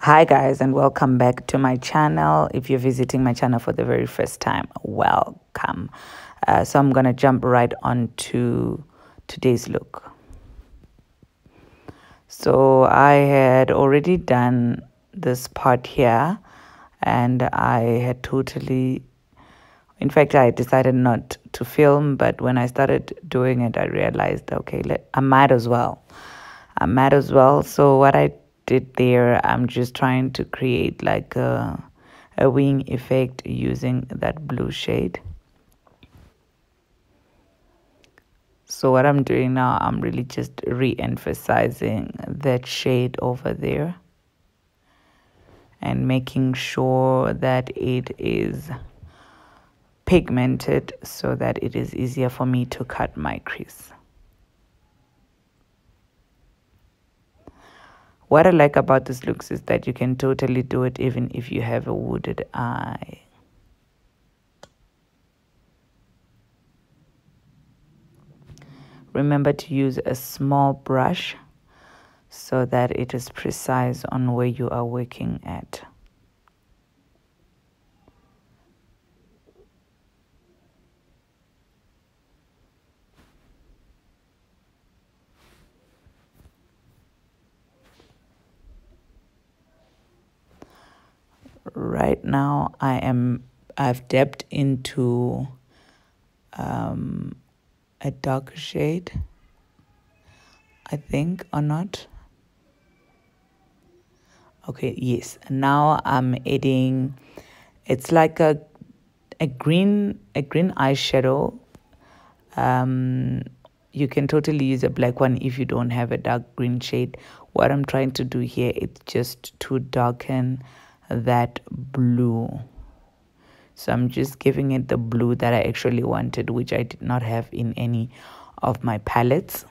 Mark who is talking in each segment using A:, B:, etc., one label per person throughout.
A: Hi guys, and welcome back to my channel. If you're visiting my channel for the very first time, welcome. So I'm gonna jump right on to today's look. So I had already done this part here, and I had in fact I decided not to film, but when I started doing it I realized, okay, I might as well. So what I did there, I'm just trying to create like a wing effect using that blue shade. So what I'm doing now, I'm really just re-emphasizing that shade over there and making sure that it is pigmented so that it is easier for me to cut my crease. What I like about this looks is that you can totally do it even if you have a wooded eye. Remember to use a small brush so that it is precise on where you are working at. Right now I've dipped into a darker shade, I think, or not. Okay, yes. Now I'm adding, it's like a green eyeshadow. You can totally use a black one if you don't have a dark green shade. What I'm trying to do here is just to darken that blue. So I'm just giving it the blue that I actually wanted, which I did not have in any of my palettes.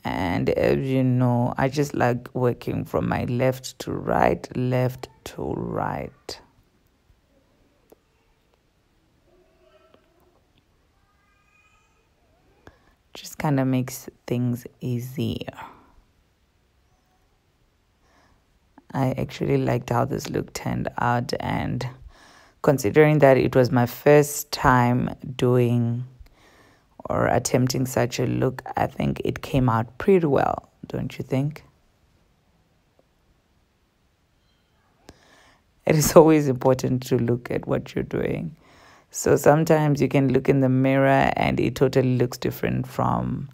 A: And as you know, I just like working from my left to right, left to right. Just kind of makes things easier. I actually liked how this look turned out, and considering that it was my first time doing or attempting such a look, I think it came out pretty well, don't you think? It is always important to look at what you're doing. So sometimes you can look in the mirror and it totally looks different from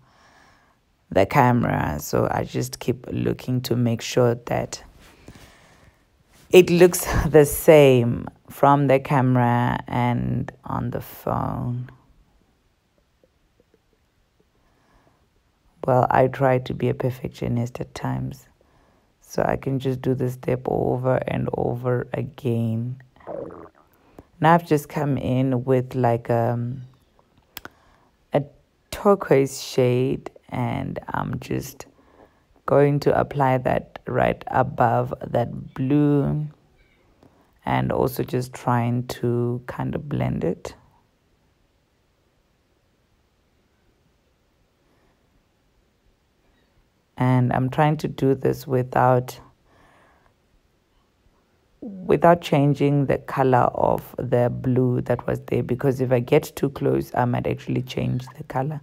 A: the camera. So I just keep looking to make sure that it looks the same from the camera and on the phone. Well, I try to be a perfectionist at times, so I can just do this step over and over again. Now I've just come in with like a turquoise shade, and I'm just going to apply that right above that blue, and also just trying to kind of blend it. And I'm trying to do this without changing the color of the blue that was there, because if I get too close I might actually change the color.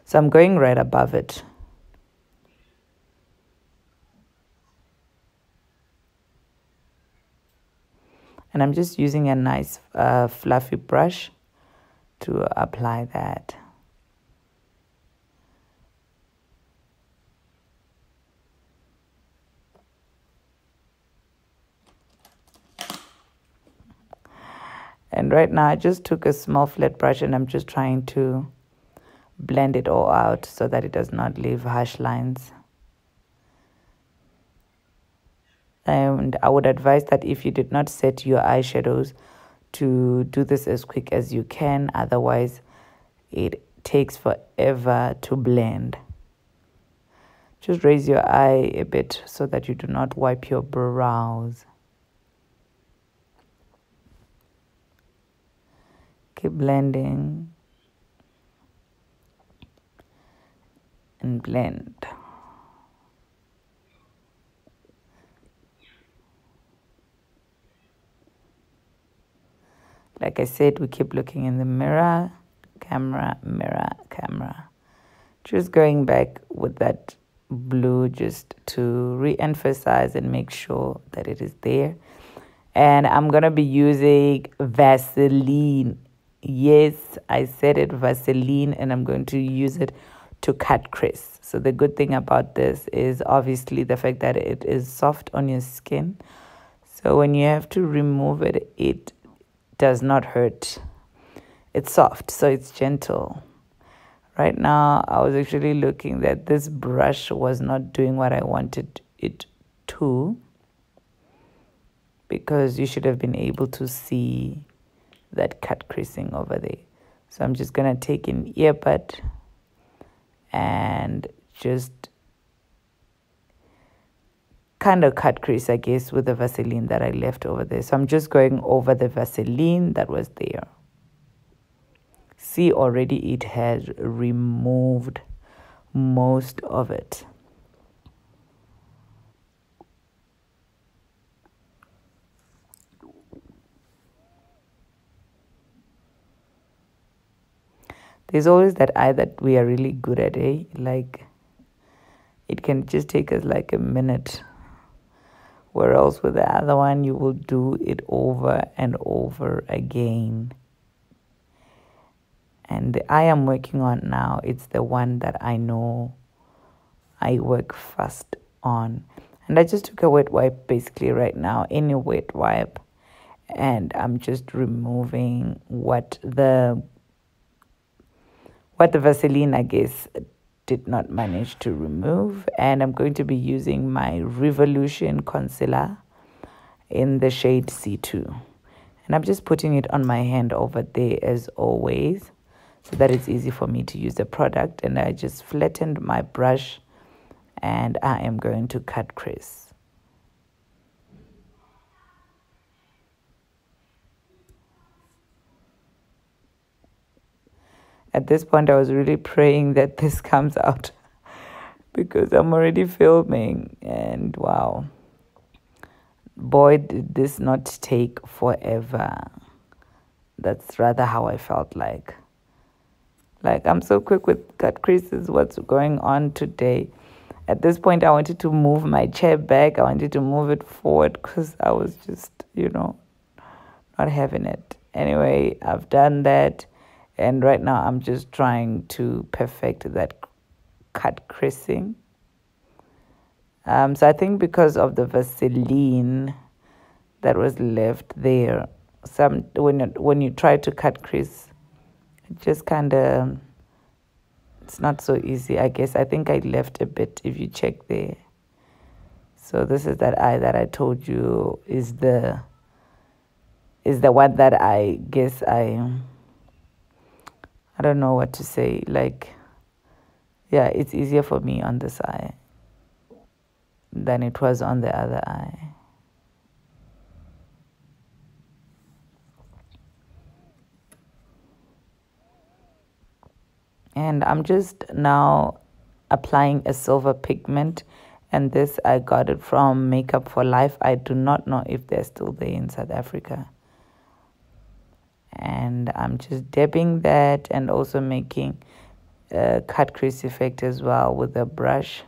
A: So I'm going right above it. And I'm just using a nice fluffy brush to apply that. And right now I just took a small flat brush and I'm just trying to blend it all out so that it does not leave harsh lines. And I would advise that if you did not set your eyeshadows, to do this as quick as you can, otherwise it takes forever to blend. Just raise your eye a bit so that you do not wipe your brows. Keep blending and blend. Like I said, we keep looking in the mirror, camera, mirror, camera. Just going back with that blue just to re-emphasize and make sure that it is there. And I'm going to be using Vaseline. Yes, I said it, Vaseline, and I'm going to use it to cut crease. So the good thing about this is obviously the fact that it is soft on your skin. So when you have to remove it, it does not hurt. It's soft, so it's gentle. Right now, I was actually looking that this brush was not doing what I wanted it to, because you should have been able to see that cut creasing over there. So I'm just going to take an earbud and just kind of cut crease, I guess, with the Vaseline that I left over there. So I'm just going over the Vaseline that was there. See, already it has removed most of it. There's always that eye that we are really good at, eh? Like, it can just take us like a minute. Whereas with the other one, you will do it over and over again. And the eye I'm working on now, it's the one that I know I work fast on. And I just took a wet wipe basically right now, any wet wipe. And I'm just removing what the Vaseline, I guess, did not manage to remove. And I'm going to be using my Revolution concealer in the shade C2. And I'm just putting it on my hand over there as always, so that it's easy for me to use the product. And I just flattened my brush and I am going to cut crease. At this point, I was really praying that this comes out because I'm already filming, and wow, boy, did this not take forever. That's rather how I felt like. Like, I'm so quick with cut creases. What's going on today? At this point, I wanted to move my chair back. I wanted to move it forward because I was just, not having it. Anyway, I've done that. And right now, I'm just trying to perfect that cut creasing. So I think because of the Vaseline that was left there, when you try to cut crease, it just kind of, it's not so easy, I guess. I think I left a bit if you check there. So this is that eye that I told you is the one that I guess I don't know what to say. Like, yeah, it's easier for me on this eye than it was on the other eye. And I'm just now applying a silver pigment. And this, I got it from Makeup for Life. I do not know if they're still there in South Africa. And I'm just dabbing that and also making a cut crease effect as well with a brush.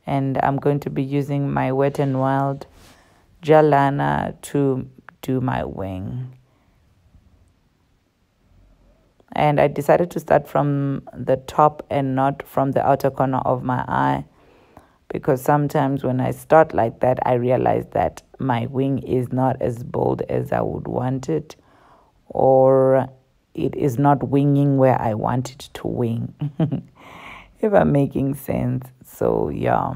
A: And I'm going to be using my Wet n Wild gel liner to do my wing. And I decided to start from the top and not from the outer corner of my eye, because sometimes when I start like that, I realize that my wing is not as bold as I would want it, or it is not winging where I want it to wing, if I'm making sense. So yeah,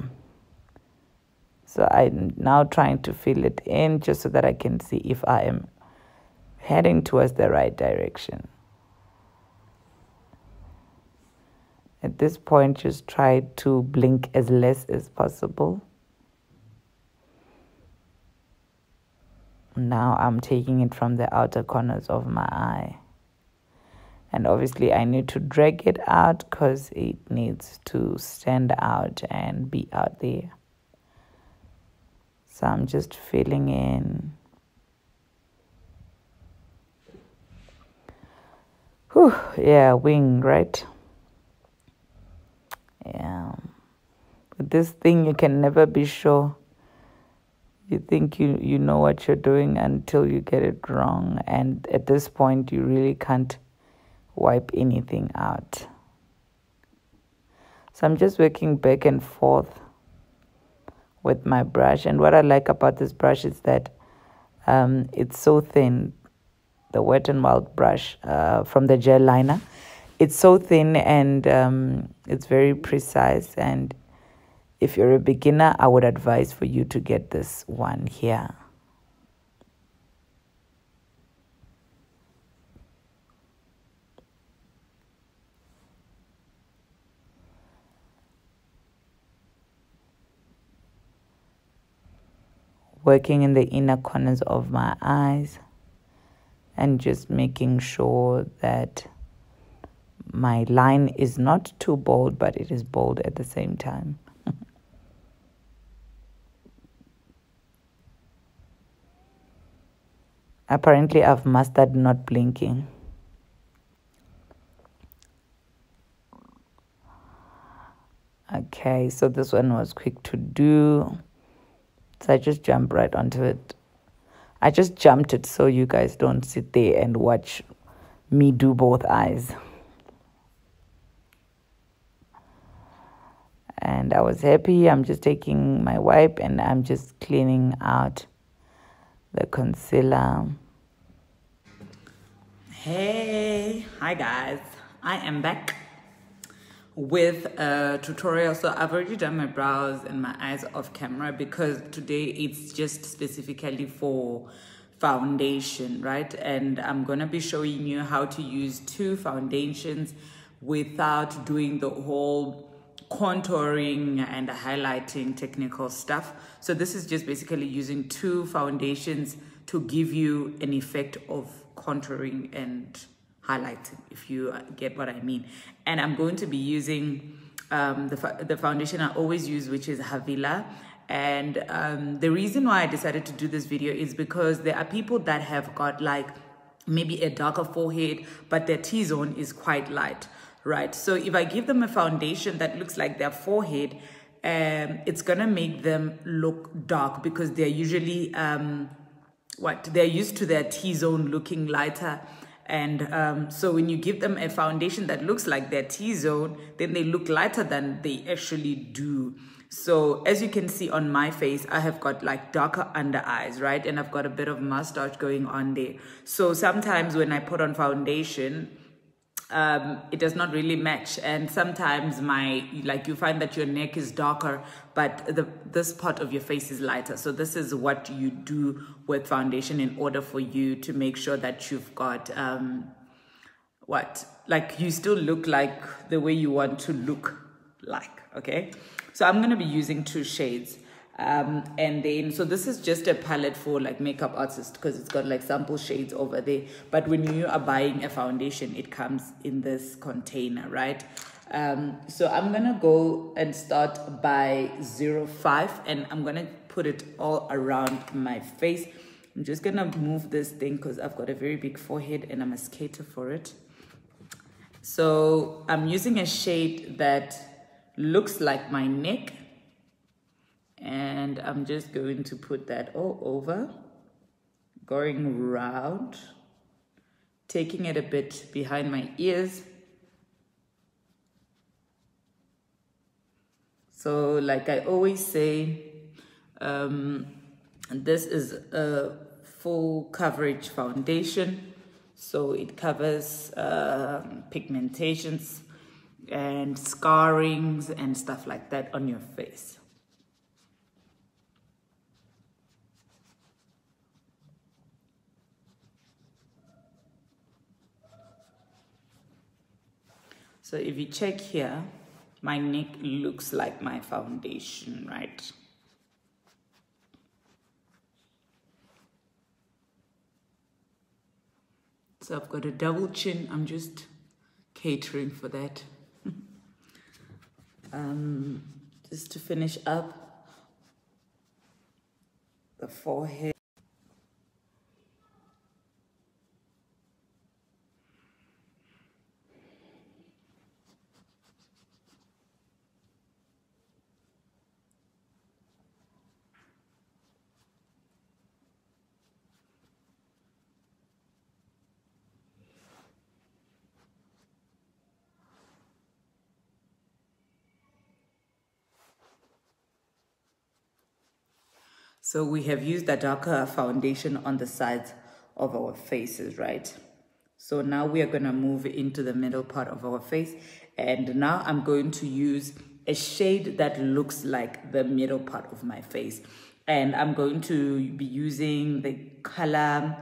A: so I'm now trying to fill it in just so that I can see if I am heading towards the right direction. At this point, just try to blink as less as possible. Now I'm taking it from the outer corners of my eye. And obviously I need to drag it out because it needs to stand out and be out there. So I'm just filling in. Whew, yeah, wing, right? Yeah. With this thing, you can never be sure. You think you know what you're doing until you get it wrong. And at this point, you really can't wipe anything out. So I'm just working back and forth with my brush. And what I like about this brush is that it's so thin. The Wet n Wild brush from the gel liner. It's so thin and it's very precise. And if you're a beginner, I would advise for you to get this one here. Working in the inner corners of my eyes and just making sure that my line is not too bold, but it is bold at the same time. Apparently, I've mastered not blinking. Okay, so this one was quick to do. So I just jumped right onto it. I just jumped it so you guys don't sit there and watch me do both eyes. And I was happy. I'm just taking my wipe and I'm just cleaning out the concealer. Hey, hi guys. I am back with a tutorial. So I've already done my brows and my eyes off camera because today it's just specifically for foundation, right? And I'm gonna be showing you how to use 2 foundations without doing the whole contouring and highlighting technical stuff. So this is just basically using 2 foundations to give you an effect of contouring and highlighting, if you get what I mean. And I'm going to be using the foundation I always use, which is Havila. And the reason why I decided to do this video is because there are people that have got like maybe a darker forehead, but their T-zone is quite light, right? So if I give them a foundation that looks like their forehead, it's gonna make them look dark because they're usually they're used to their T-zone looking lighter. And so when you give them a foundation that looks like their T-zone, then they look lighter than they actually do. So as you can see on my face, I have got like darker under eyes, right? And I've got a bit of mustache going on there. So sometimes when I put on foundation, it does not really match. And sometimes you find that your neck is darker, but this part of your face is lighter. So this is what you do with foundation in order for you to make sure that you've got, you still look like the way you want to look like, okay? So I'm gonna be using 2 shades. And then, so this is just a palette for like makeup artists because it's got like sample shades over there. But when you are buying a foundation, it comes in this container, right? So I'm gonna go and start by 05 and I'm gonna put it all around my face. I'm just gonna move this thing because I've got a very big forehead and I'm a skater for it. So I'm using a shade that looks like my neck. And I'm just going to put that all over, going round, taking it a bit behind my ears. So like I always say, this is a full coverage foundation. So it covers pigmentations and scarrings and stuff like that on your face. So if you check here, my neck looks like my foundation, right? So I've got a double chin. I'm just catering for that. Just to finish up the forehead. So we have used a darker foundation on the sides of our faces, right? So now we are going to move into the middle part of our face. And now I'm going to use a shade that looks like the middle part of my face. And I'm going to be using the color,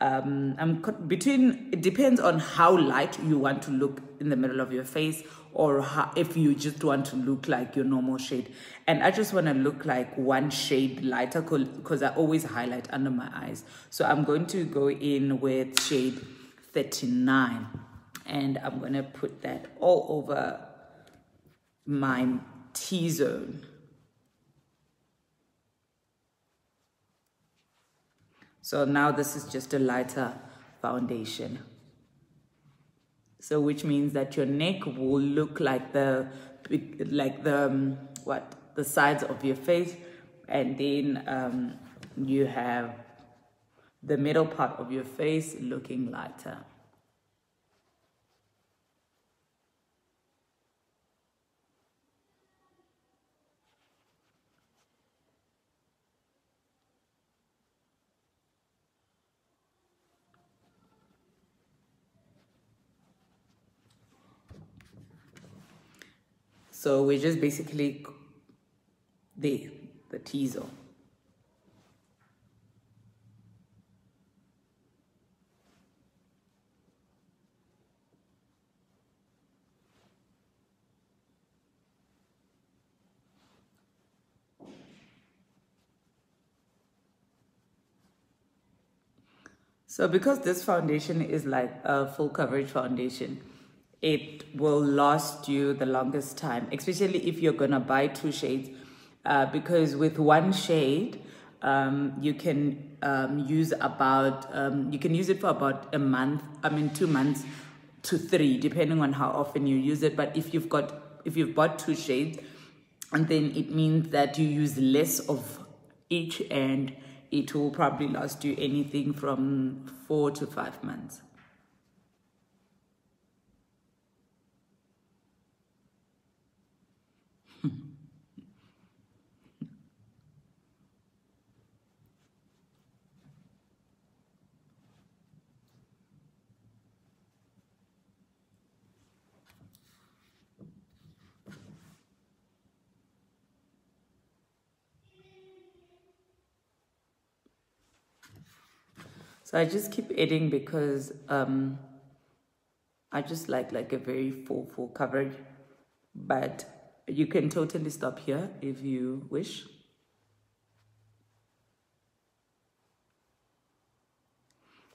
A: it depends on how light you want to look in the middle of your face, or if you just want to look like your normal shade. And I just want to look like one shade lighter because I always highlight under my eyes. So I'm going to go in with shade 39, and I'm going to put that all over my T-zone. So now this is just a lighter foundation. So which means that your neck will look like the sides of your face, and then you have the middle part of your face looking lighter. So we're just basically the T-zone. So because this foundation is like a full coverage foundation, it will last you the longest time, especially if you're gonna buy two shades, because with one shade, you can use it for about a month, 2 months to 3, depending on how often you use it. But if you've bought two shades, and then it means that you use less of each, and it will probably last you anything from 4 to 5 months. So I just keep adding because I just like a very full coverage, but you can totally stop here if you wish.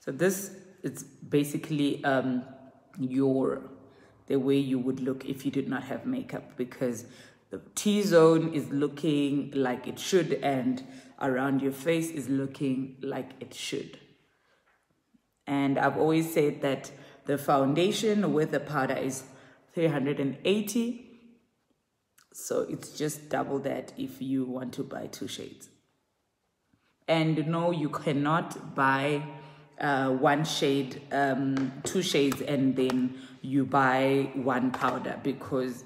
A: So this is basically the way you would look if you did not have makeup, because the T-zone is looking like it should, and around your face is looking like it should. And I've always said that the foundation with the powder is 380. So it's just double that if you want to buy two shades. And no, you cannot buy one shade, two shades, and then you buy one powder, because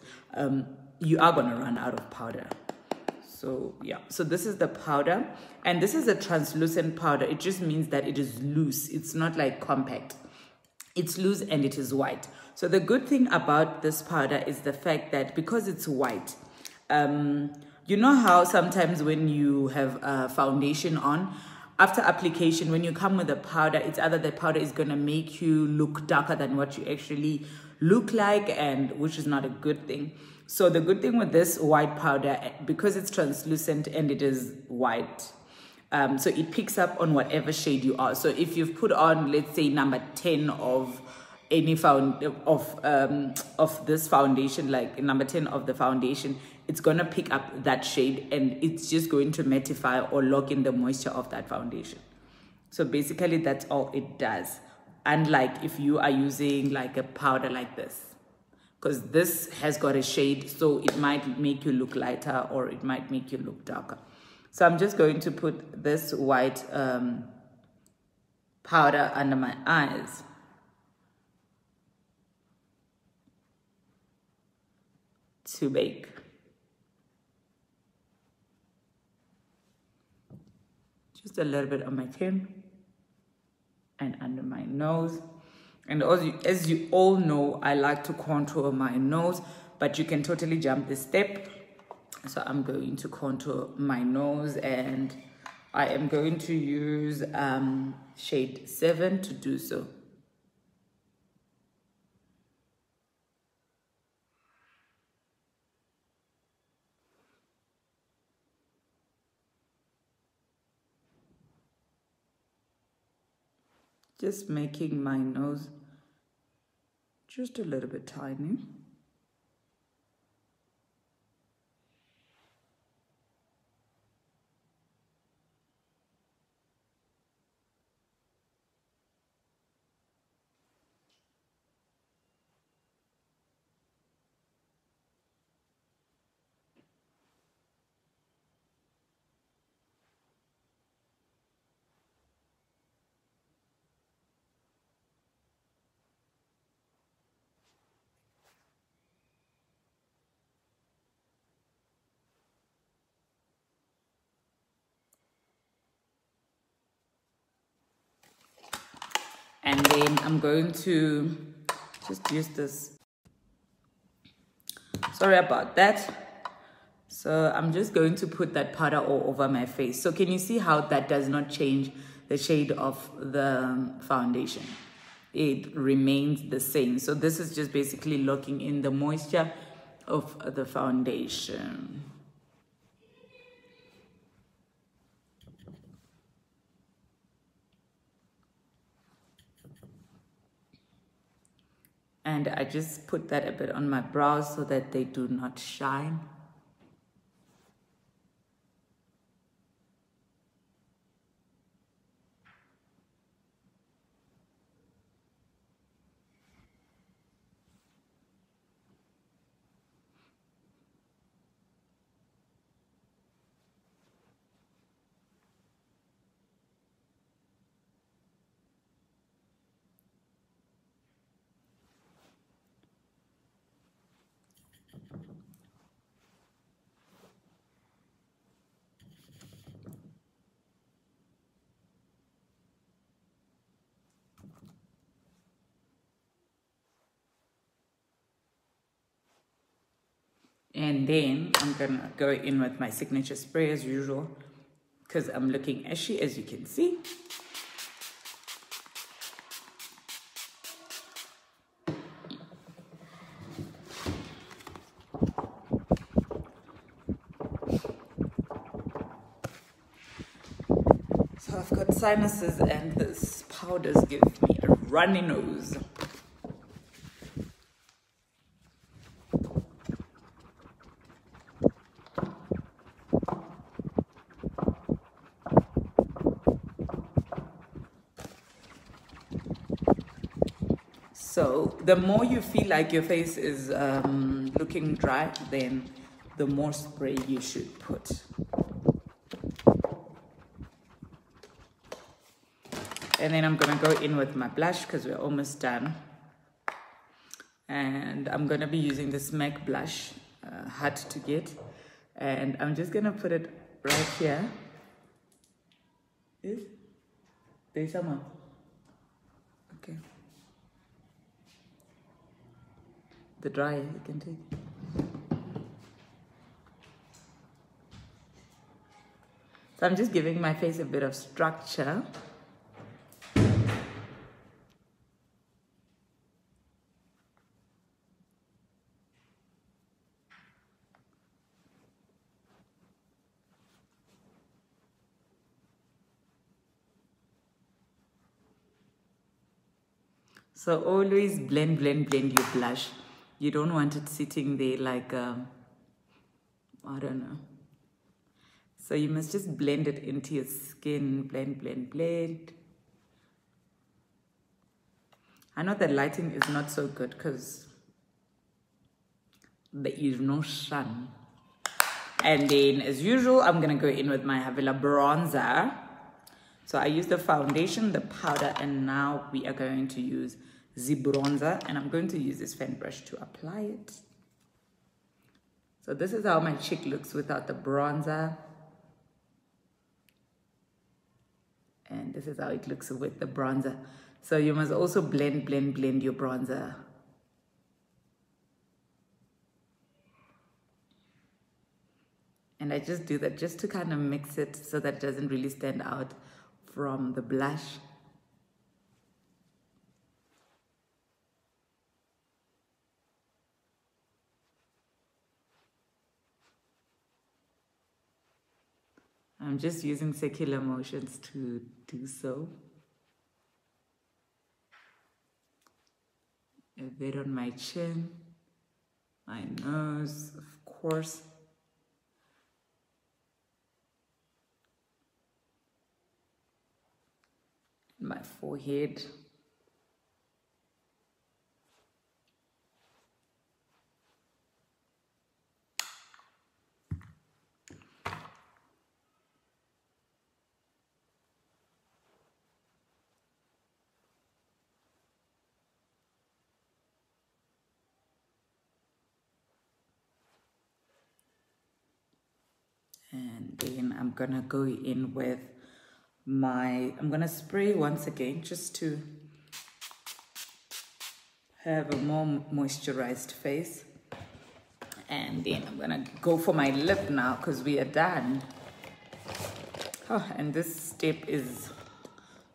A: you are going to run out of powder. So yeah, so this is the powder, and this is a translucent powder. It just means that it is loose. It's not like compact. It's loose and it is white. So the good thing about this powder is the fact that because it's white, you know how sometimes when you have a foundation on, after application, when you come with a powder, it's either the powder is going to make you look darker than what you actually look like, and which is not a good thing. So the good thing with this white powder, because it's translucent and it is white, so it picks up on whatever shade you are. So if you've put on, let's say, number 10 of any of this foundation, like number 10 of the foundation, it's gonna pick up that shade and it's just going to mattify or lock in the moisture of that foundation. So basically that's all it does. Unlike if you are using like a powder like this, because this has got a shade, so it might make you look lighter or it might make you look darker. So I'm just going to put this white powder under my eyes. To bake. Just a little bit on my chin and under my nose. And also, as you all know, I like to contour my nose, but you can totally jump this step. So I'm going to contour my nose, and I am going to use shade 7 to do so. Just making my nose just a little bit tiny. And then I'm going to just use this. Sorry about that. So I'm just going to put that powder all over my face. So can you see how that does not change the shade of the foundation? It remains the same. So this is just basically locking in the moisture of the foundation. And I just put that a bit on my brows so that they do not shine. And then I'm gonna go in with my signature spray as usual, because I'm looking ashy, as you can see. So I've got sinuses and this powders give me a runny nose. So the more you feel like your face is looking dry, then the more spray you should put. And then I'm gonna go in with my blush because we're almost done. And I'm gonna be using this MAC blush, hard to get. And I'm just gonna put it right here. Is there someone? Okay. The dryer you can take. So I'm just giving my face a bit of structure. So always blend, blend, blend your blush. You don't want it sitting there like, I don't know. So you must just blend it into your skin. Blend, blend, blend. I know the lighting is not so good because there is no sun. And then, as usual, I'm going to go in with my Havila bronzer. So I use the foundation, the powder, and now we are going to use the bronzer. And I'm going to use this fan brush to apply it. So this is how my cheek looks without the bronzer. And this is how it looks with the bronzer. So you must also blend, blend, blend your bronzer. And I just do that just to kind of mix it so that it doesn't really stand out from the blush. I'm just using circular motions to do so. A bit on my chin, my nose, of course. My forehead. And then I'm gonna go in with I'm gonna spray once again just to have a more moisturized face. And then I'm gonna go for my lip now because we are done. Oh, and this step is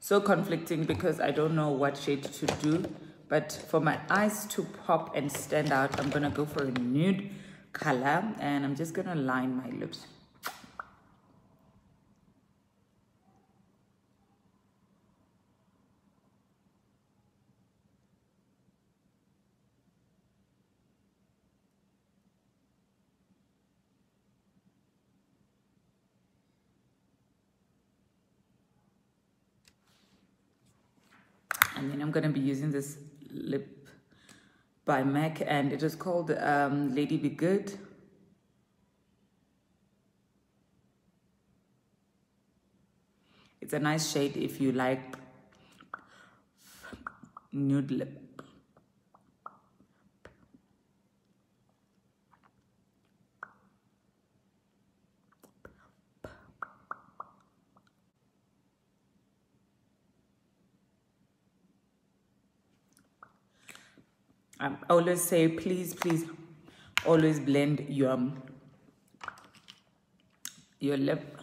A: so conflicting because I don't know what shade to do. But for my eyes to pop and stand out, I'm gonna go for a nude color and I'm just gonna line my lips. And then I'm going to be using this lip by MAC, and it is called Lady Be Good. It's a nice shade if you like nude lip. I always say, please, please, always blend your lip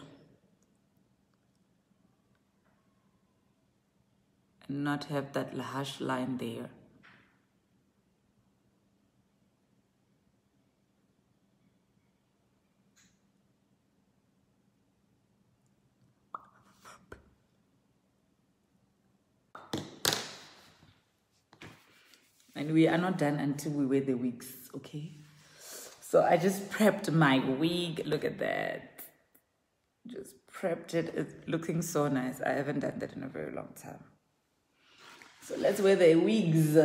A: and not have that harsh line there. And we are not done until we wear the wigs, okay? So I just prepped my wig. Look at that. Just prepped it. It's looking so nice. I haven't done that in a very long time. So let's wear the wigs.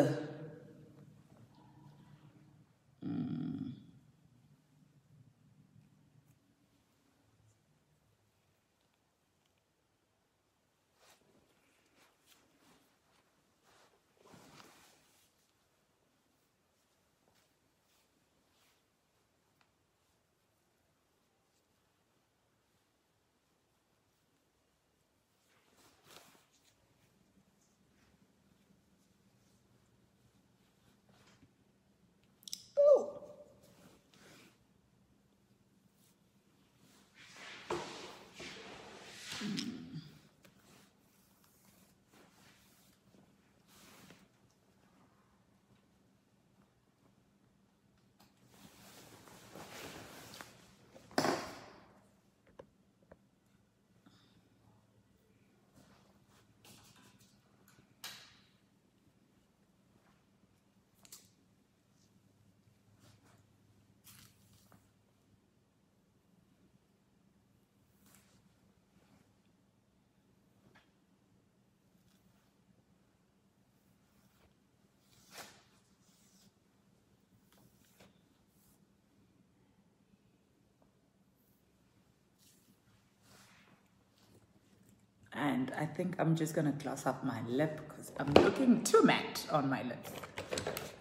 A: I think I'm just gonna gloss up my lip because I'm looking too matte on my lips.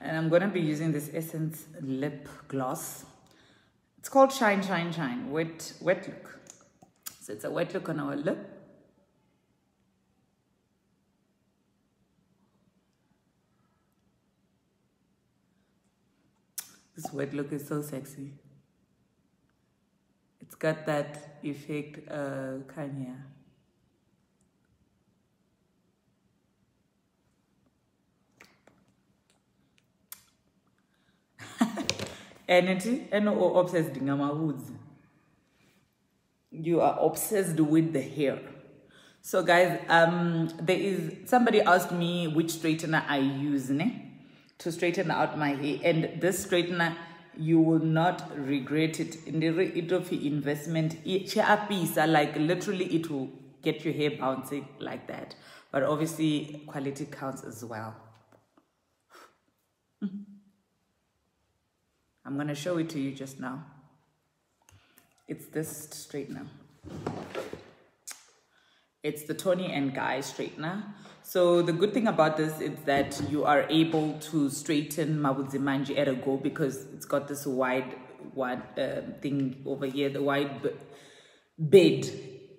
A: And I'm gonna be using this Essence lip gloss. It's called Shine Shine Shine Wet Look. So it's a wet look on our lip. This wet look is so sexy. It's got that effect, Kanya. Energy and obsessed with. You are obsessed with the hair. So guys, somebody asked me which straightener I use to straighten out my hair, and this straightener, you will not regret it. In the investment, like literally it will get your hair bouncing like that. But obviously quality counts as well. I'm gonna show it to you just now. It's this straightener. It's the Toni & Guy straightener. So the good thing about this is that you are able to straighten Mabudzimanji at a go because it's got this wide thing over here, the wide bed.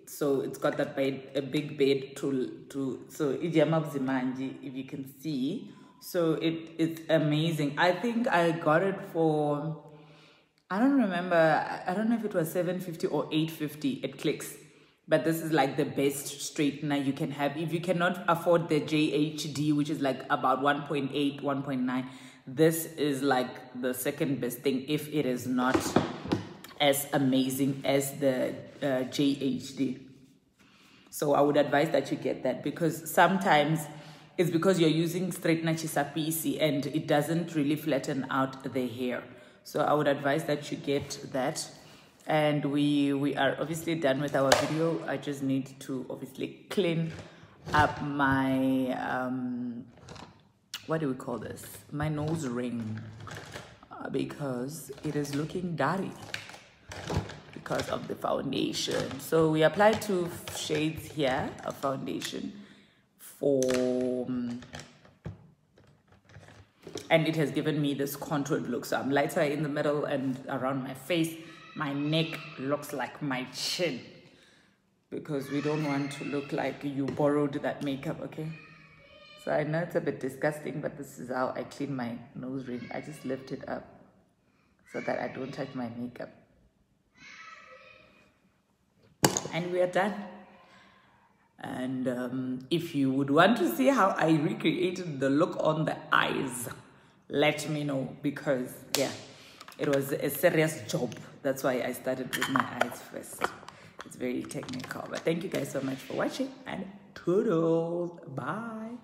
A: So it's got that bed, a big bed so Mabudzimanji, if you can see. So it's amazing. I think I got it for, I don't remember, I don't know if it was $750 or $850 at Clicks. But this is like the best straightener you can have. If you cannot afford the JHD, which is like about 1.8, 1.9, this is like the second best thing if it is not as amazing as the JHD. So I would advise that you get that, because sometimes it's because you're using straightener chisapisi and it doesn't really flatten out the hair. So I would advise that you get that. And we are obviously done with our video. I just need to obviously clean up my what do we call this, my nose ring, because it is looking dirty because of the foundation. So we applied 2 shades here of foundation and it has given me this contoured look. So I'm lighter in the middle and around my face. My neck looks like my chin because we don't want to look like you borrowed that makeup, okay? So I know it's a bit disgusting, but this is how I clean my nose ring. I just lift it up so that I don't touch my makeup. And we are done. And if you would want to see how I recreated the look on the eyes, let me know, because yeah, it was a serious job. That's why I started with my eyes first. It's very technical. But thank you guys so much for watching, and toodles. Bye.